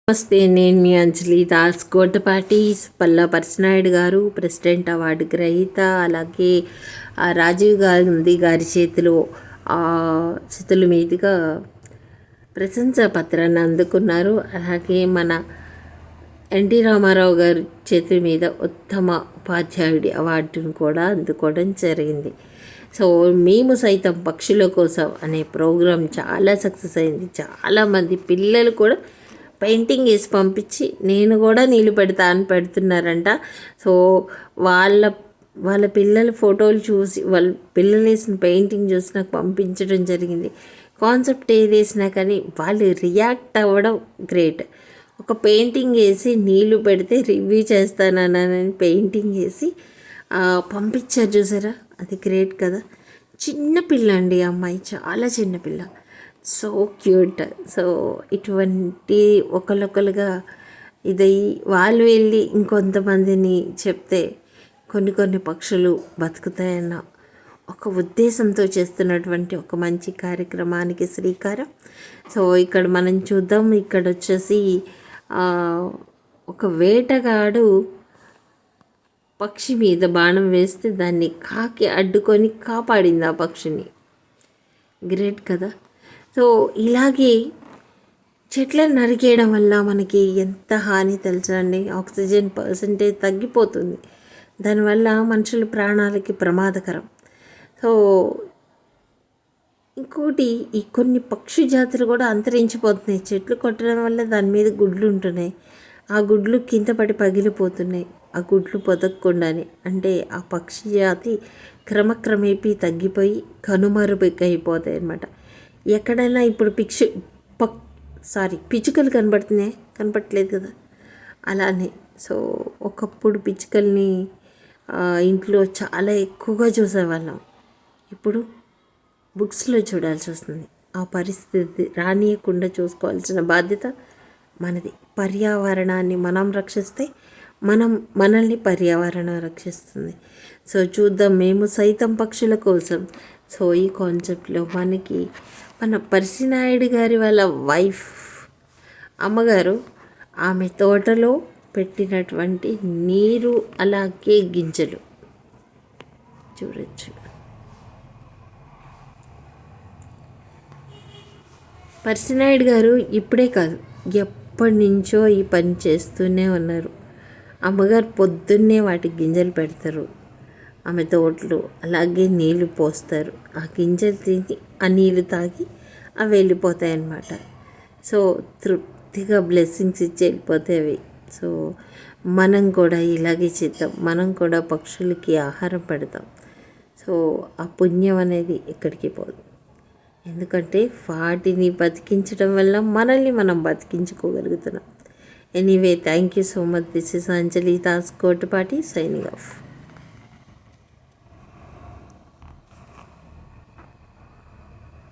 నమస్తే, నేను మీ అంజలి దాస్. కోటపాటి పల్లా పర్సనాయుడు గారు ప్రెసిడెంట్ అవార్డు గ్రహీత. అలాగే రాజీవ్ గాంధీ గారి చేతుల మీదుగా ప్రశంసా పత్రాన్ని అందుకున్నారు. అలాగే మన ఎన్టీ రామారావు గారి చేతుల మీద ఉత్తమ ఉపాధ్యాయుడి అవార్డును కూడా అందుకోవడం జరిగింది. సో మేము సైతం పక్షుల కోసం అనే ప్రోగ్రాం చాలా సక్సెస్ అయింది. చాలామంది పిల్లలు కూడా పెయింటింగ్ వేసి పంపించి నేను కూడా నీళ్ళు పెడతా అని పెడుతున్నారంట. సో వాళ్ళ పిల్లల ఫోటోలు చూసి వాళ్ళ పిల్లలు వేసిన పెయింటింగ్ చూసి నాకు పంపించడం జరిగింది. కాన్సెప్ట్ ఏది వేసినా కానీ వాళ్ళు రియాక్ట్ అవ్వడం గ్రేట్. ఒక పెయింటింగ్ వేసి నీళ్ళు పెడితే రివ్యూ చేస్తానని పెయింటింగ్ వేసి పంపించారు చూసారా, అది గ్రేట్ కదా. చిన్న పిల్ల అండి, అమ్మాయి చాలా చిన్నపిల్ల, సో క్యూట్. సో ఇటువంటి ఒకళ్ళొకరుగా ఇదయ్యి వాళ్ళు వెళ్ళి ఇంకొంతమందిని చెప్తే కొన్ని పక్షులు బతుకుతాయన్న ఒక ఉద్దేశంతో చేస్తున్నటువంటి ఒక మంచి కార్యక్రమానికి శ్రీకారం. సో ఇక్కడ మనం చూద్దాం. ఇక్కడ వచ్చేసి ఒక వేటగాడు పక్షి మీద బాణం వేస్తే దాన్ని కాకి అడ్డుకొని కాపాడింది ఆ పక్షిని. గ్రేట్ కదా. సో ఇలాగే చెట్లను నరికేయడం వల్ల మనకి ఎంత హాని తెలుసండి. ఆక్సిజన్ పర్సంటేజ్ తగ్గిపోతుంది, దానివల్ల మనుషుల ప్రాణాలకి ప్రమాదకరం. సో ఇంకోటి, ఈ కొన్ని పక్షి జాతులు కూడా అంతరించిపోతున్నాయి. చెట్లు కొట్టడం వల్ల దాని మీద గుడ్లు ఉంటున్నాయి, ఆ గుడ్లు కింద పడి పగిలిపోతున్నాయి. ఆ గుడ్లు పొదక్కుండానే, అంటే ఆ పక్షి జాతి క్రమక్రమేపీ తగ్గిపోయి కనుమరుగైపోతాయి అన్నమాట. ఎక్కడైనా ఇప్పుడు పిచ్చుకలు కనపడట్లేదు కదా, అలానే. సో ఒకప్పుడు పిచ్చుకల్ని ఇంట్లో చాలా ఎక్కువగా చూసేవాళ్ళం, ఇప్పుడు బుక్స్లో చూడాల్సి వస్తుంది. ఆ పరిస్థితి రానియకుండా చూసుకోవాల్సిన బాధ్యత మనది. పర్యావరణాన్ని మనం రక్షిస్తే మనల్ని పర్యావరణం రక్షిస్తుంది. సో చూద్దాం, మేము సైతం పక్షుల కోసం. సో ఈ కాన్సెప్ట్లో మనకి మన పర్సినాయుడు గారి వాళ్ళ వైఫ్ అమ్మగారు ఆమె తోటలో పెట్టినటువంటి నీరు అలాగే గింజలు చూడొచ్చు. పర్సినాయుడు గారు ఇప్పుడే కాదు, ఎప్పటి నుంచో ఈ పని చేస్తూనే ఉన్నారు. అమ్మగారు పొద్దున్నే వాటికి గింజలు పెడతారు, ఆమె తోటలు అలాగే నీళ్ళు పోస్తారు. ఆ గింజలు తిని ఆ నీళ్ళు తాగి అవి వెళ్ళిపోతాయి అన్నమాట. సో తృప్తిగా బ్లెస్సింగ్స్ ఇచ్చి వెళ్ళిపోతాయి అవి. సో మనం కూడా ఇలాగే చేద్దాం, మనం కూడా పక్షులకి ఆహారం పెడతాం. సో ఆ పుణ్యం అనేది ఎక్కడికి పోదు, ఎందుకంటే వాటిని బతికించడం వల్ల మనల్ని మనం బతికించుకోగలుగుతున్నాం. Anyway, thank you so much. This is Anjali Das, Kotapati, signing of.